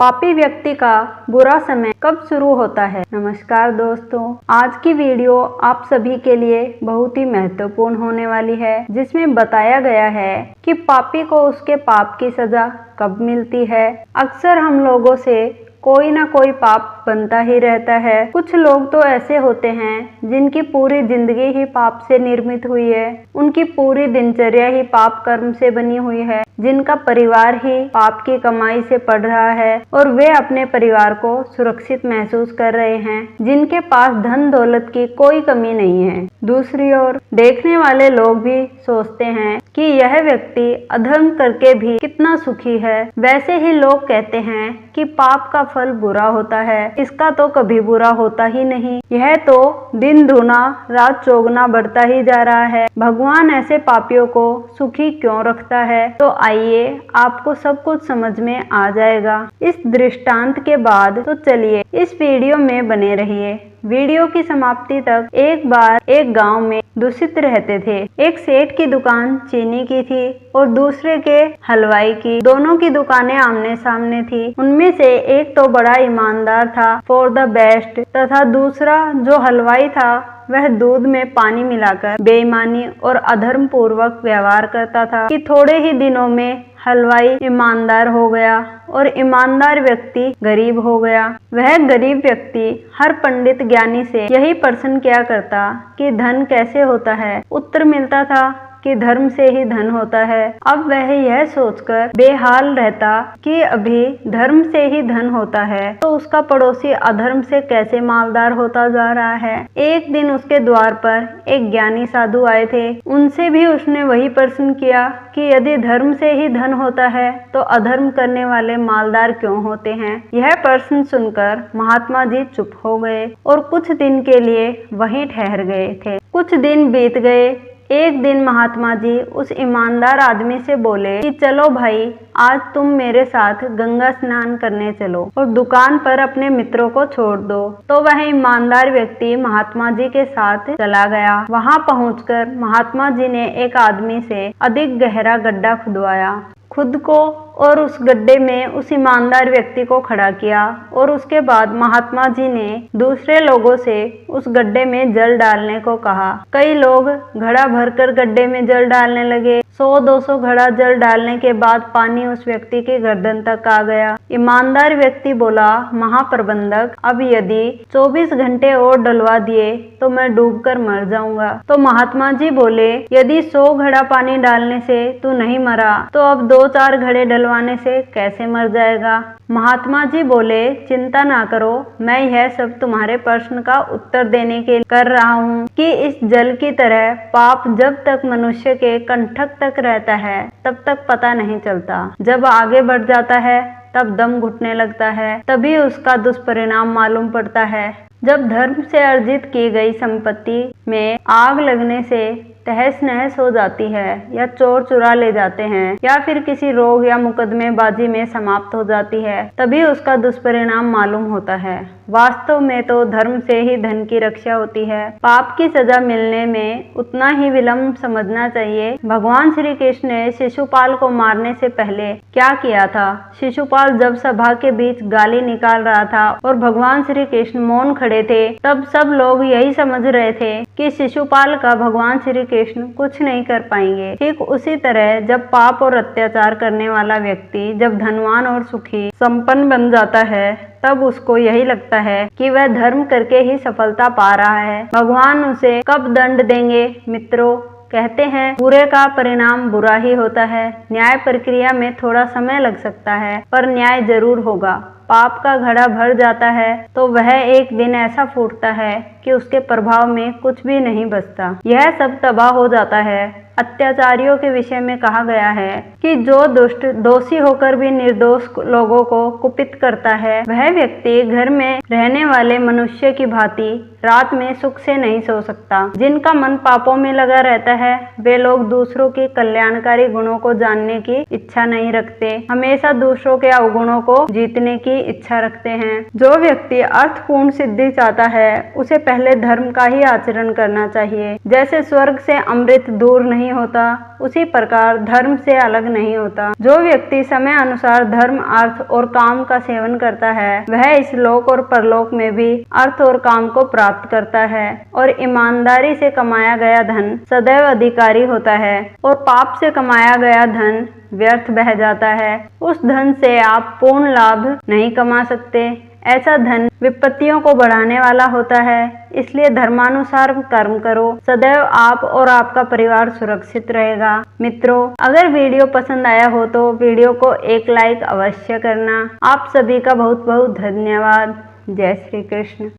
पापी व्यक्ति का बुरा समय कब शुरू होता है। नमस्कार दोस्तों, आज की वीडियो आप सभी के लिए बहुत ही महत्वपूर्ण होने वाली है, जिसमें बताया गया है कि पापी को उसके पाप की सजा कब मिलती है। अक्सर हम लोगों से कोई ना कोई पाप बनता ही रहता है। कुछ लोग तो ऐसे होते हैं जिनकी पूरी जिंदगी ही पाप से निर्मित हुई है, उनकी पूरी दिनचर्या ही पाप कर्म से बनी हुई है, जिनका परिवार ही पाप की कमाई से पढ़ रहा है और वे अपने परिवार को सुरक्षित महसूस कर रहे हैं, जिनके पास धन दौलत की कोई कमी नहीं है। दूसरी ओर देखने वाले लोग भी सोचते हैं कि यह व्यक्ति अधर्म करके भी कितना सुखी है। वैसे ही लोग कहते हैं कि पाप का फल बुरा होता है, इसका तो कभी बुरा होता ही नहीं, यह तो दिन दूना रात चौगुना बढ़ता ही जा रहा है। भगवान ऐसे पापियों को सुखी क्यों रखता है? तो आइए आपको सब कुछ समझ में आ जाएगा इस दृष्टांत के बाद। तो चलिए इस वीडियो में बने रहिए। वीडियो की समाप्ति तक। एक बार एक गांव में दूषित रहते थे। एक सेठ की दुकान चीनी की थी और दूसरे के हलवाई की। दोनों की दुकानें आमने सामने थी। उनमें से एक तो बड़ा ईमानदार था, फॉर द बेस्ट, तथा दूसरा जो हलवाई था वह दूध में पानी मिलाकर बेईमानी और अधर्म पूर्वक व्यवहार करता था। कि थोड़े ही दिनों में हलवाई ईमानदार हो गया और ईमानदार व्यक्ति गरीब हो गया। वह गरीब व्यक्ति हर पंडित ज्ञानी से यही प्रश्न किया करता कि धन कैसे होता है। उत्तर मिलता था कि धर्म से ही धन होता है। अब वह यह सोचकर बेहाल रहता कि अभी धर्म से ही धन होता है तो उसका पड़ोसी अधर्म से कैसे मालदार होता जा रहा है। एक दिन उसके द्वार पर एक ज्ञानी साधु आए थे। उनसे भी उसने वही प्रश्न किया कि यदि धर्म से ही धन होता है तो अधर्म करने वाले मालदार क्यों होते हैं। यह प्रश्न सुनकर महात्मा जी चुप हो गए और कुछ दिन के लिए वहीं ठहर गए थे। कुछ दिन बीत गए। एक दिन महात्मा जी उस ईमानदार आदमी से बोले कि चलो भाई, आज तुम मेरे साथ गंगा स्नान करने चलो और दुकान पर अपने मित्रों को छोड़ दो। तो वह ईमानदार व्यक्ति महात्मा जी के साथ चला गया। वहां पहुंचकर महात्मा जी ने एक आदमी से अधिक गहरा गड्ढा खुदवाया, खुद को और उस गड्ढे में उस ईमानदार व्यक्ति को खड़ा किया और उसके बाद महात्मा जी ने दूसरे लोगों से उस गड्ढे में जल डालने को कहा। कई लोग घड़ा भरकर गड्ढे में जल डालने लगे। 100-200 घड़ा जल डालने के बाद पानी उस व्यक्ति के गर्दन तक आ गया। ईमानदार व्यक्ति बोला, महाप्रबंधक, अब यदि 24 घंटे और डलवा दिए तो मैं डूबकर मर जाऊंगा। तो महात्मा जी बोले, यदि 100 घड़ा पानी डालने से तू नहीं मरा तो अब 2-4 घड़े डलवाने से कैसे मर जाएगा। महात्मा जी बोले, चिंता ना करो, मैं यह सब तुम्हारे प्रश्न का उत्तर देने के लिए कर रहा हूँ कि इस जल की तरह पाप जब तक मनुष्य के कंठक तक रहता है तब तक पता नहीं चलता। जब आगे बढ़ जाता है तब दम घुटने लगता है, तभी उसका दुष्परिणाम मालूम पड़ता है। जब धर्म से अर्जित की गई संपत्ति में आग लगने से तहस नहस हो जाती है, या चोर चुरा ले जाते हैं, या फिर किसी रोग या मुकदमेबाजी में समाप्त हो जाती है, तभी उसका दुष्परिणाम मालूम होता है। वास्तव में तो धर्म से ही धन की रक्षा होती है। पाप की सजा मिलने में उतना ही विलंब समझना चाहिए। भगवान श्री कृष्ण ने शिशुपाल को मारने से पहले क्या किया था? शिशुपाल जब सभा के बीच गाली निकाल रहा था और भगवान श्री कृष्ण मौन खड़े थे, तब सब लोग यही समझ रहे थे कि शिशुपाल का भगवान श्री कृष्ण कुछ नहीं कर पाएंगे। ठीक उसी तरह जब पाप और अत्याचार करने वाला व्यक्ति जब धनवान और सुखी संपन्न बन जाता है, तब उसको यही लगता है कि वह धर्म करके ही सफलता पा रहा है। भगवान उसे कब दंड देंगे? मित्रों, कहते हैं बुरे का परिणाम बुरा ही होता है। न्याय प्रक्रिया में थोड़ा समय लग सकता है, पर न्याय जरूर होगा। पाप का घड़ा भर जाता है तो वह एक दिन ऐसा फूटता है कि उसके प्रभाव में कुछ भी नहीं बचता। यह सब तबाह हो जाता है। अत्याचारियों के विषय में कहा गया है कि जो दुष्ट दोषी होकर भी निर्दोष लोगों को कुपित करता है, वह व्यक्ति घर में रहने वाले मनुष्य की भांति रात में सुख से नहीं सो सकता। जिनका मन पापों में लगा रहता है, वे लोग दूसरों के कल्याणकारी गुणों को जानने की इच्छा नहीं रखते, हमेशा दूसरों के अवगुणों को जीतने की इच्छा रखते हैं। जो व्यक्ति अर्थपूर्ण सिद्धि चाहता है, उसे पहले धर्म का ही आचरण करना चाहिए। जैसे स्वर्ग से अमृत दूर नहीं होता, उसी प्रकार धर्म से अलग नहीं होता। जो व्यक्ति समय अनुसार धर्म, अर्थ और काम का सेवन करता है वह इस लोक और परलोक में भी अर्थ और काम को प्राप्त करता है और ईमानदारी से कमाया गया धन सदैव अधिकारी होता है और पाप से कमाया गया धन व्यर्थ बह जाता है। उस धन से आप पूर्ण लाभ नहीं कमा सकते। ऐसा धन विपत्तियों को बढ़ाने वाला होता है। इसलिए धर्मानुसार कर्म करो, सदैव आप और आपका परिवार सुरक्षित रहेगा। मित्रों, अगर वीडियो पसंद आया हो तो वीडियो को एक लाइक अवश्य करना। आप सभी का बहुत बहुत धन्यवाद। जय श्री कृष्ण।